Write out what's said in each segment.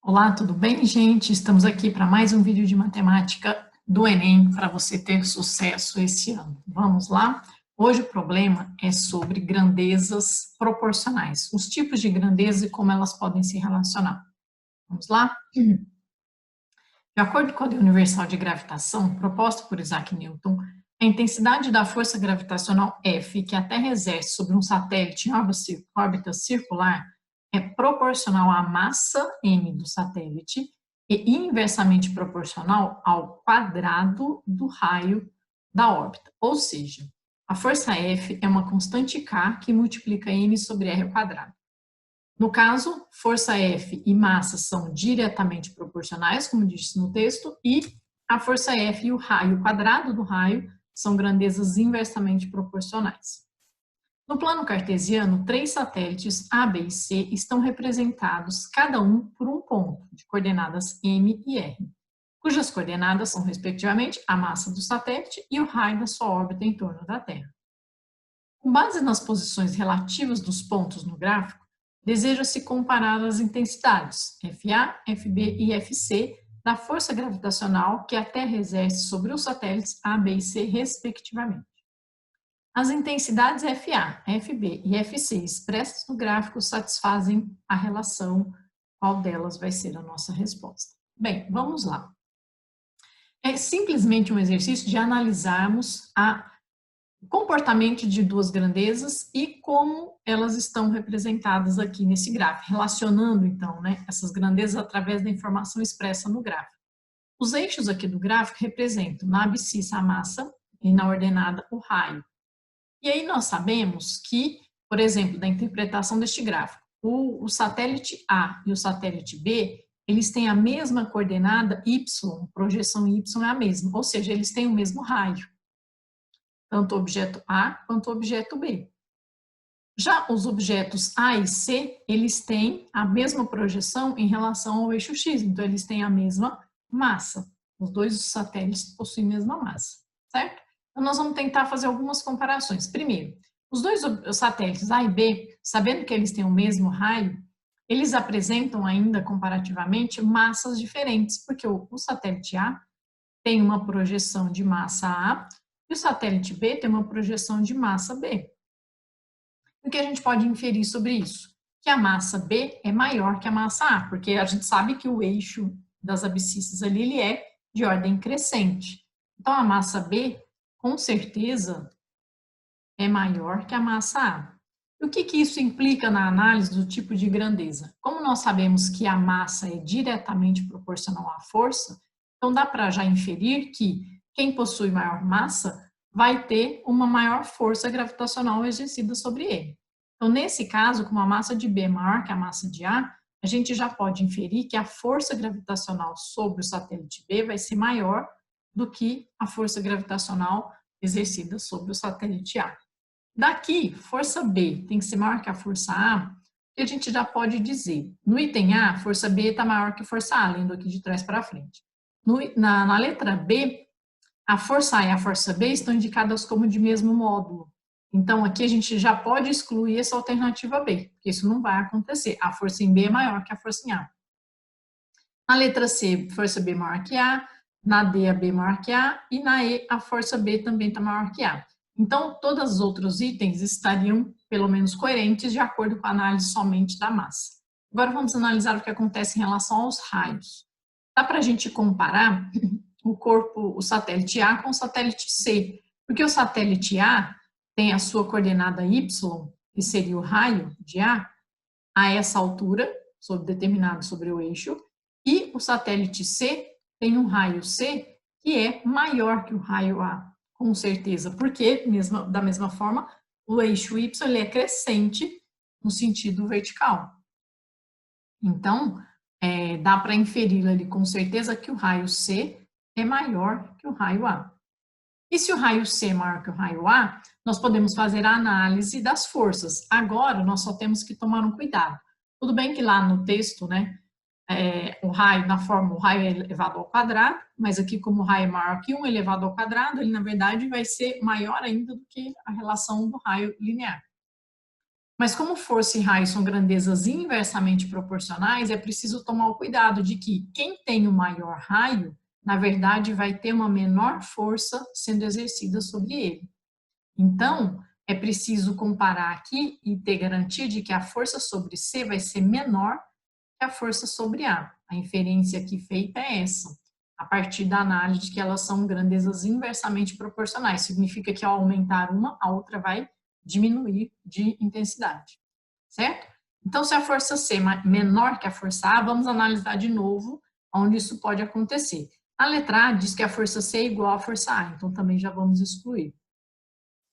Olá, tudo bem, gente? Estamos aqui para mais um vídeo de matemática do Enem para você ter sucesso esse ano. Vamos lá? Hoje o problema é sobre grandezas proporcionais, os tipos de grandeza e como elas podem se relacionar. Vamos lá? De acordo com a lei universal de gravitação, proposta por Isaac Newton, a intensidade da força gravitacional F que a Terra exerce sobre um satélite em órbita circular é proporcional à massa m do satélite e inversamente proporcional ao quadrado do raio da órbita. Ou seja, a força F é uma constante k que multiplica m sobre r ao quadrado. No caso, força F e massa são diretamente proporcionais, como disse no texto, e a força F e o raio, o quadrado do raio, são grandezas inversamente proporcionais. No plano cartesiano, três satélites A, B e C estão representados, cada um por um ponto, de coordenadas M e R, cujas coordenadas são, respectivamente, a massa do satélite e o raio da sua órbita em torno da Terra. Com base nas posições relativas dos pontos no gráfico, deseja-se comparar as intensidades FA, FB e FC da força gravitacional que a Terra exerce sobre os satélites A, B e C, respectivamente. As intensidades FA, FB e FC expressas no gráfico satisfazem a relação, qual delas vai ser a nossa resposta. Bem, vamos lá. É simplesmente um exercício de analisarmos o comportamento de duas grandezas e como elas estão representadas aqui nesse gráfico, relacionando, então, essas grandezas através da informação expressa no gráfico. Os eixos aqui do gráfico representam, na abscissa, a massa e na ordenada, o raio. E aí nós sabemos que, por exemplo, da interpretação deste gráfico, o satélite A e o satélite B, eles têm a mesma coordenada y, projeção y é a mesma, ou seja, eles têm o mesmo raio, tanto o objeto A quanto o objeto B. Já os objetos A e C, eles têm a mesma projeção em relação ao eixo X, então eles têm a mesma massa. Os dois satélites possuem a mesma massa, certo? Então, nós vamos tentar fazer algumas comparações. Primeiro, os dois satélites A e B, sabendo que eles têm o mesmo raio, eles apresentam ainda, comparativamente, massas diferentes, porque o satélite A tem uma projeção de massa A e o satélite B tem uma projeção de massa B. O que a gente pode inferir sobre isso? Que a massa B é maior que a massa A, porque a gente sabe que o eixo das abscissas ali ele é de ordem crescente. Então, a massa B, com certeza, é maior que a massa A. E o que isso implica na análise do tipo de grandeza? Como nós sabemos que a massa é diretamente proporcional à força, então dá para já inferir que quem possui maior massa vai ter uma maior força gravitacional exercida sobre ele. Então, nesse caso, como a massa de B é maior que a massa de A gente já pode inferir que a força gravitacional sobre o satélite B vai ser maior do que a força gravitacional exercida sobre o satélite A. Daqui, força B tem que ser maior que a força A, que a gente já pode dizer. No item A, força B está maior que força A, lendo aqui de trás para frente. Na letra B, a força A e a força B estão indicadas como de mesmo módulo. Então, aqui a gente já pode excluir essa alternativa B, porque isso não vai acontecer. A força em B é maior que a força em A. Na letra C, força B maior que A, na D, a B maior que A, e na E, a força B também está maior que A. Então, todos os outros itens estariam, pelo menos, coerentes de acordo com a análise somente da massa. Agora, vamos analisar o que acontece em relação aos raios. Dá para a gente comparar o satélite A com o satélite C, porque o satélite A tem a sua coordenada y, que seria o raio de A essa altura, determinado sobre o eixo, e o satélite C tem um raio C que é maior que o raio A, com certeza, porque, da mesma forma, o eixo Y ele é crescente no sentido vertical. Então, dá para inferir ali com certeza que o raio C é maior que o raio A. E se o raio C é maior que o raio A, nós podemos fazer a análise das forças. Agora, nós só temos que tomar um cuidado. Tudo bem que lá no texto, o raio, na forma, o raio é elevado ao quadrado, mas aqui, como o raio é maior que 1 elevado ao quadrado, ele, na verdade, vai ser maior ainda do que a relação do raio linear. Mas como força e raio são grandezas inversamente proporcionais, é preciso tomar o cuidado de que quem tem o maior raio, na verdade, vai ter uma menor força sendo exercida sobre ele. Então, é preciso comparar aqui e ter garantia de que a força sobre C vai ser menor que a força sobre A. A inferência aqui feita é essa, a partir da análise de que elas são grandezas inversamente proporcionais. Significa que ao aumentar uma, a outra vai diminuir de intensidade, certo? Então, se a força C é menor que a força A, vamos analisar de novo onde isso pode acontecer. A letra A diz que a força C é igual à força A, então também já vamos excluir.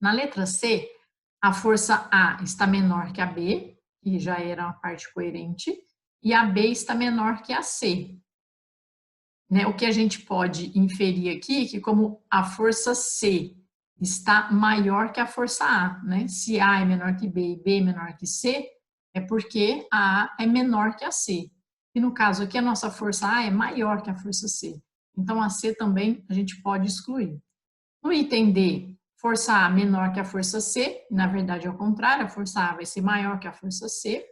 Na letra C, a força A está menor que a B, que já era uma parte coerente, e a B está menor que a C. Né? O que a gente pode inferir aqui é que como a força C está maior que a força A, né? Se A é menor que B e B é menor que C, é porque a A é menor que a C. E no caso aqui, a nossa força A é maior que a força C. Então, a C também a gente pode excluir. No item D, força A menor que a força C, na verdade é o contrário, a força A vai ser maior que a força C.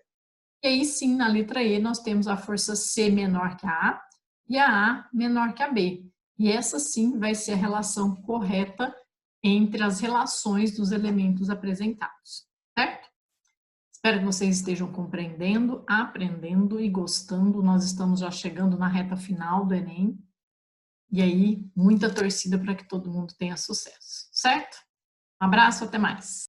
E aí sim, na letra E, nós temos a força C menor que a A e a A menor que a B. E essa sim vai ser a relação correta entre as relações dos elementos apresentados, certo? Espero que vocês estejam compreendendo, aprendendo e gostando. Nós estamos já chegando na reta final do Enem. E aí, muita torcida para que todo mundo tenha sucesso, certo? Um abraço, até mais!